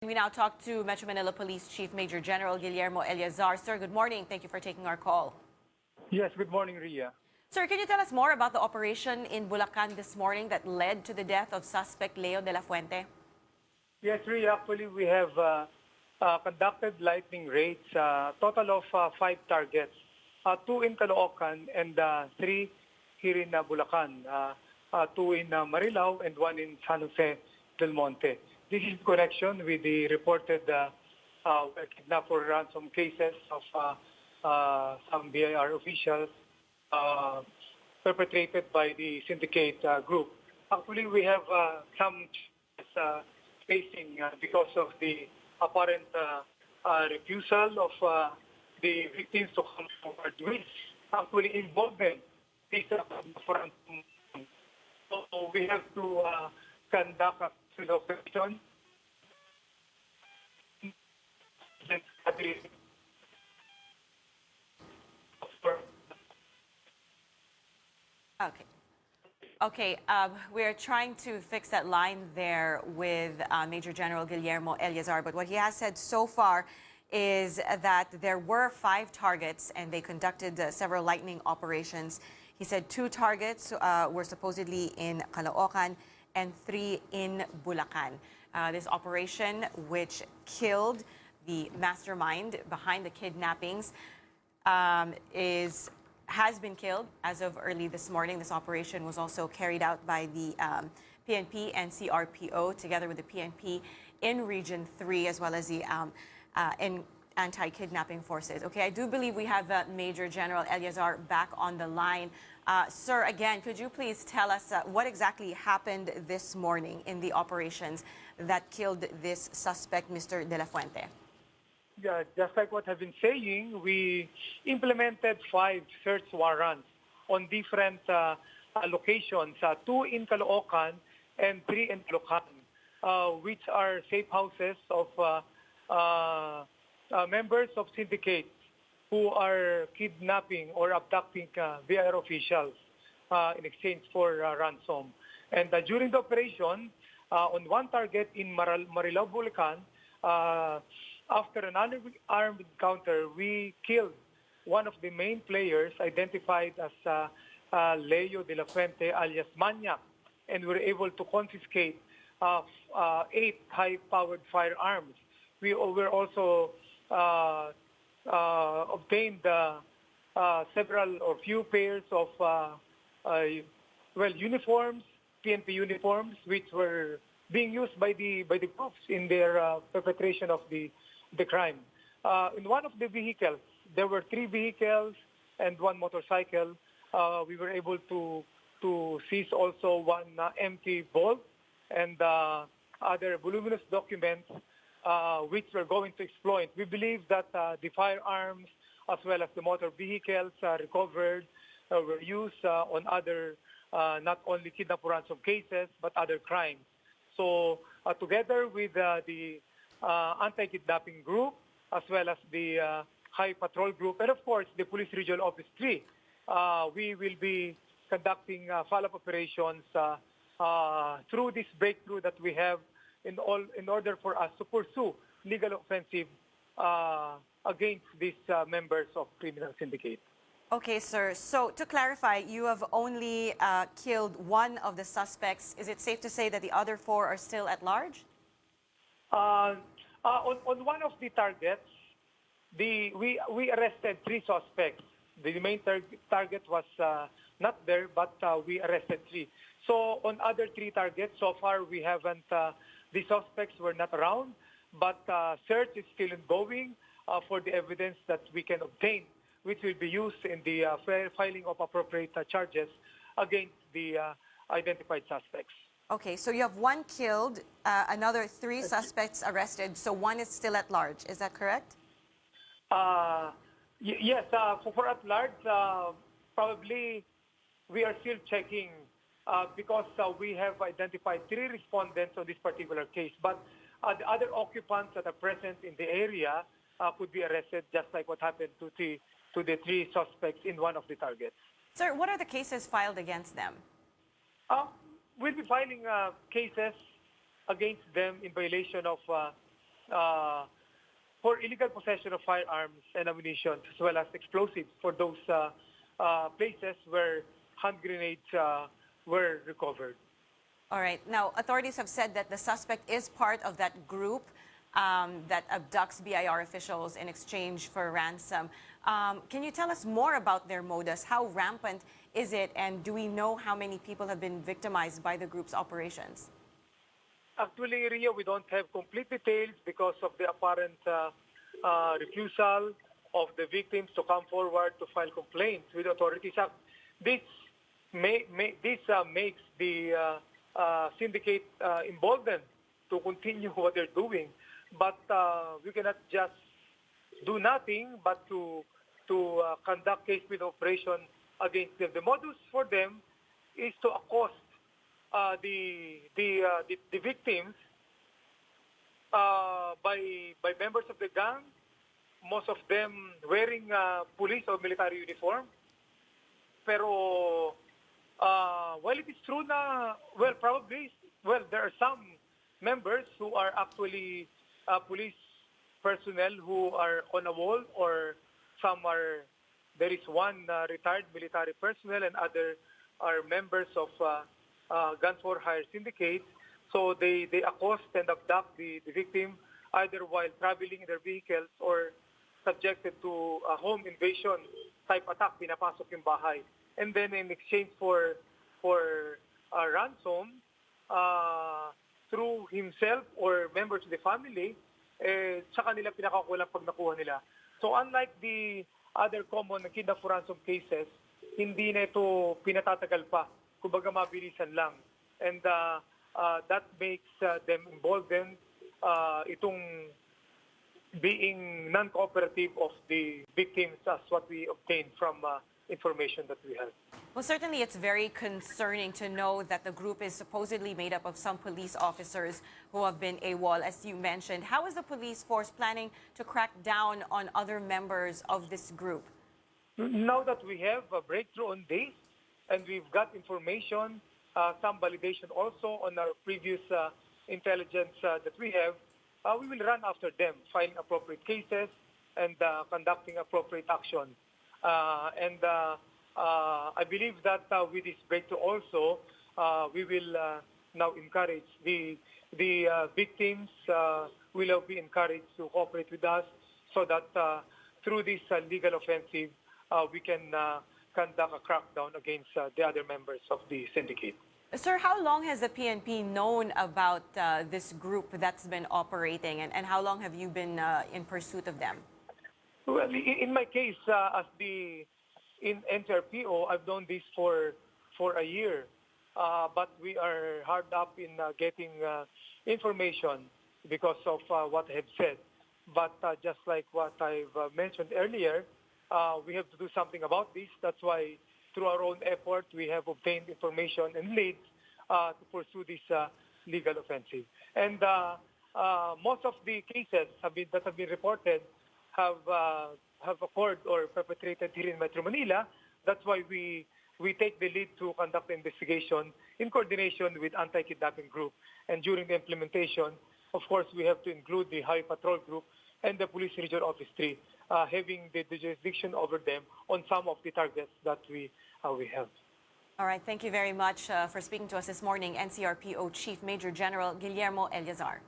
We now talk to Metro Manila Police Chief Major General Guillermo Eleazar. Sir, good morning. Thank you for taking our call. Yes, good morning, Ria. Sir, can you tell us more about the operation in Bulacan this morning that led to the death of suspect Leo de la Fuente? Yes, Ria, actually we have conducted lightning raids, total of 5 targets, 2 in Caloocan and 3 here in Bulacan, 2 in Marilao and 1 in San Jose del Monte. This is in connection with the reported kidnap-for-ransom cases of some BIR officials perpetrated by the syndicate group. Actually, we have some facing because of the apparent refusal of the victims to come forward with actually involvement. So we have to conduct a operation. Okay, we're trying to fix that line there with Major General Guillermo Eleazar, but what he has said so far is that there were 5 targets and they conducted several lightning operations. He said 2 targets were supposedly in Caloocan and 3 in Bulacan. This operation, which killed the mastermind behind the kidnappings, has been killed as of early this morning. This operation was also carried out by the PNP and CRPO together with the PNP in Region 3 as well as the anti-kidnapping forces. Okay, I do believe we have Major General Eleazar back on the line. Sir, again, could you please tell us what exactly happened this morning in the operations that killed this suspect, Mr. De La Fuente? Yeah, just like what I've been saying, we implemented 5 search warrants on different locations, 2 in Caloocan and 3 in Bulacan, which are safe houses of members of syndicates who are kidnapping or abducting BIR officials in exchange for ransom. And during the operation, on 1 target in Marilao, Bulacan, after an unarmed encounter, we killed one of the main players identified as Leo de la Fuente alias Maniac, and we were able to confiscate 8 high-powered firearms. We were also obtained several or few pairs of uniforms, PNP uniforms, which were being used by the groups in their perpetration of the crime. In one of the vehicles, there were 3 vehicles and 1 motorcycle. We were able to seize also 1 empty vault and other voluminous documents which we're going to exploit. We believe that the firearms as well as the motor vehicles recovered were used on other, not only kidnap-for-ransom cases, but other crimes. So together with the anti-kidnapping group, as well as the high patrol group, and of course the Police Regional Office 3, we will be conducting follow-up operations through this breakthrough that we have in order for us to pursue legal offensive against these members of criminal syndicate. Okay, sir. So to clarify, you have only killed 1 of the suspects. Is it safe to say that the other 4 are still at large? On 1 of the targets, we arrested 3 suspects. The main target was not there, but we arrested 3. So on other 3 targets, so far we haven't, the suspects were not around, but search is still ongoing for the evidence that we can obtain, which will be used in the filing of appropriate charges against the identified suspects. Okay, so you have 1 killed, another 3 suspects arrested, so 1 is still at large. Is that correct? Yes, for at large, probably we are still checking because we have identified 3 respondents on this particular case. But the other occupants that are present in the area could be arrested, just like what happened to the 3 suspects in 1 of the targets. Sir, what are the cases filed against them? We'll be filing cases against them in violation of uh, for illegal possession of firearms and ammunition, as well as explosives for those places where hand grenades were recovered. All right. Now, authorities have said that the suspect is part of that group that abducts BIR officials in exchange for ransom. Can you tell us more about their modus? How rampant is it? And do we know how many people have been victimized by the group's operations? Actually, Ria, we don't have complete details because of the apparent refusal of the victims to come forward to file complaints with authorities. This makes the syndicate emboldened to continue what they're doing. But we cannot just do nothing but to conduct case-with operation against them. The modus for them is to accost the victims by members of the gang, most of them wearing police or military uniform. Pero while it is true na, there are some members who are actually police personnel who are on a wall, or there is one retired military personnel and other are members of guns for hire syndicate. So they accost and abduct the victim either while traveling in their vehicles or subjected to a home invasion type attack, pinapasok yung bahay. And then in exchange for a ransom, through himself or members of the family, sa kanila pinakakulang pag nakuha nila. So unlike the other common kidnap-for-ransom cases, hindi na ito pinatatagal pa. Kumbaga mabilisan lang. And that makes them emboldened, itong being non-cooperative of the victims, as what we obtained from information that we have. Well, certainly it's very concerning to know that the group is supposedly made up of some police officers who have been AWOL, as you mentioned. How is the police force planning to crack down on other members of this group? Now that we have a breakthrough on this, and we've got information, some validation also on our previous intelligence that we have, we will run after them, filing appropriate cases and conducting appropriate action. I believe that with this breakthrough also, we will now encourage the victims will be encouraged to cooperate with us, so that through this legal offensive, we can conduct a crackdown against the other members of the syndicate. Sir, how long has the PNP known about this group that's been operating, and how long have you been in pursuit of them? Well, in my case, in NCRPO, I've known this for a year, but we are hard up in getting information because of what I have said. But just like what I've mentioned earlier, we have to do something about this. That's why, through our own effort, we have obtained information and leads to pursue this legal offensive. And most of the cases that have been reported have occurred or perpetrated here in Metro Manila. That's why we take the lead to conduct the investigation in coordination with anti-kidnapping group. And during the implementation, of course, we have to include the Highway Patrol Group and the Police Region Office 3, having the jurisdiction over them on some of the targets that we have. All right. Thank you very much for speaking to us this morning, NCRPO Chief Major General Guillermo Eleazar.